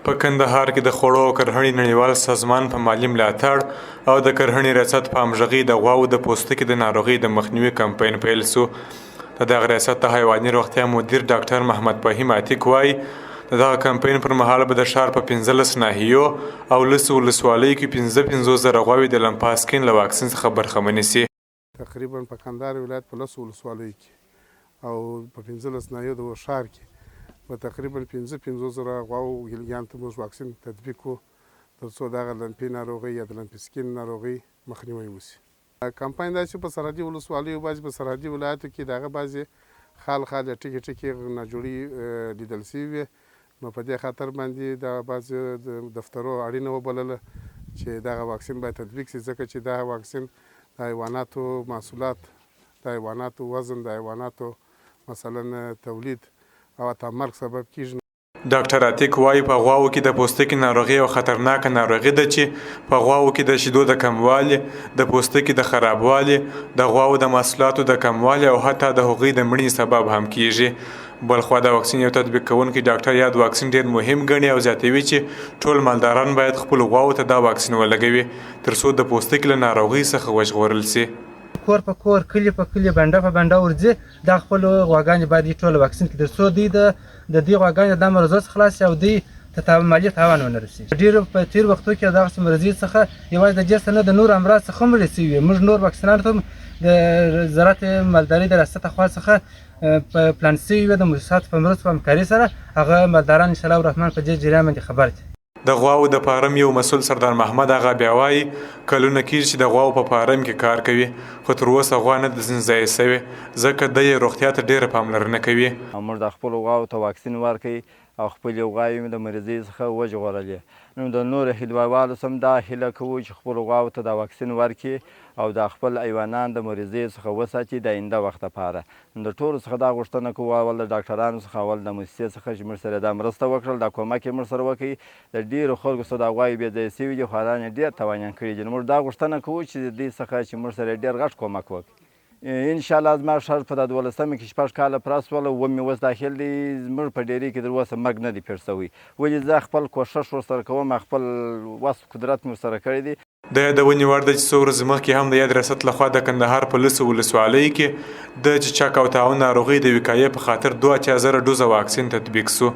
په کندهار کې د خوړو او کرهڼي نړیوال سازمان په مالي ملاتړ او د کرهڼي ریاست په همغږۍ د غواوو د پوستکي د ناروغۍ د مخنیوي کمپاین پیل شو. د دغه ریاست د حیواني روغتیا مدیر ډاکټر محمد فهیم عتیق وايي د دغه کمپاین پر مهال به د ښار په 15 ناحیو او 10 ولسوالیو کې 55,000 غواوې د لمپاسکین له واکسین څخه برخمنې شي. تقریبا په کندهار ولایت په 10 ولسوالیو کې او په 15 ناحیو د ښار کې په تقریبا 55,000 غواوو ګیلګیان ته موږ واکسین تطبیق کړو تر څو دغه لمپي ناروغۍ یا د لمپسکین ناروغۍ مخنیوي وشي. کمپاین داسې په سرحدي ولسوالیو بعضې په سرحدي ولایاتو کې د هغه بعضې خال یا ټکي ټکي ناجوړي لیدل شوي وي، نو په دې خاطر باندې د بعضې دفترو اړینه وبلله چې دغه واکسین باید تطبیق شي، ځکه چې دغه واکسین د حیواناتو محصولات، د حیواناتو وزن، د حیواناتو مثلا تولید او حتی مرګ سبب کېږي. ډاکټر عتیق وايي په غواوو کې د پوستکي ناروغي یو خطرناکه ناروغي ده چې په غواوو کې د شیدو د کموالي، د پوستکي د خرابوالي، د غواوو د محصولاتو د کموالي او حتی د هغوی د مړینې سبب هم کېږي. بلخوا د واکسین یو تطبیق کوونکی ډاکټر یاد واکسین ډېر مهم ګڼي او زیاتوي چې ټول مالداران باید خپل غواوو ته دا واکسین ولګوي تر څو د پوستکي له ناروغۍ څخه وژغورل شي. کور په کور، کلی په کلی، بنډه په بنډه ورځي، دا خپل غواګانې باید ټول واکسین کړي تر څو دوی د دې غواګانې د مرضو څخه خلاص شي او دوی ته مالي تاوان ونه رسېږي. ډېرو په تېرو وختو کې دغسې مرضي څخه یوازې د دې نه د نورو امراض څخه هم مړې شوي. موږ نور واکسینان ته هم د زراعت مالدارۍ د ریاست خوا څخه په پلان شوي وي د مؤسساتو په مرسته په همکارۍ سره هغه مالداران انشاءالله الرحمن په دې جریان باندې خبر دي. د غواوو د فارم یو مسؤل سردار محمد آغا بیا وایي کلونه کېږي چې د غواوو په فارم کې کار کوي، خو تر اوسه غوا نه ده ځای شوې ځکه دی یې روغتیا ته ډېره پاملرنه کوي. موږ د خپلو غواوو ته واکسین ورکوي او خپلې غواوې مې د مریضۍ څخه وژغورلې. نو د نورو هیلوالو سم دا هیله کوو چې خپلو غواوو ته دا واکسین ورکړي او د خپل حیوانان د مریضۍ څخه وساتي د آینده وخت لپاره. د ټولو څخه دا غوښتنه کوو، اول د ډاکټرانو څخه، اول د موسسې څخه چې موږ سره دا مرسته وکړل، دا کومک یې موږ سره وکړي. د ډېرو خلکو څخه دا غواوې بې ځایه شوي دي، خواران یې ډېر تاوانیان کړي دي. موږ دا غوښتنه کوو چې د دې څخه چې موږ سره ډېر غټ کومک وکړي. انشاءالله زما ښار په 12مه کې 6 کاله پوره شوله، اووم مې اوس داخل دی. زموږ په ډېرۍ کې تر اوسه مرګ نه دی پېښ شوی، ولې زه خپل کوښښ ورسره کوم، خپل وس قدرت مې ورسره کړی دی. د یادونې وړ ده چې څو ورځې مخکې هم د یاد ریاست لخوا د کندهار په 10 ولسوالیو کې د چچک او طاعون ناروغۍ د وقایې په خاطر 82,000 ډوزه واکسین تطبیق شو.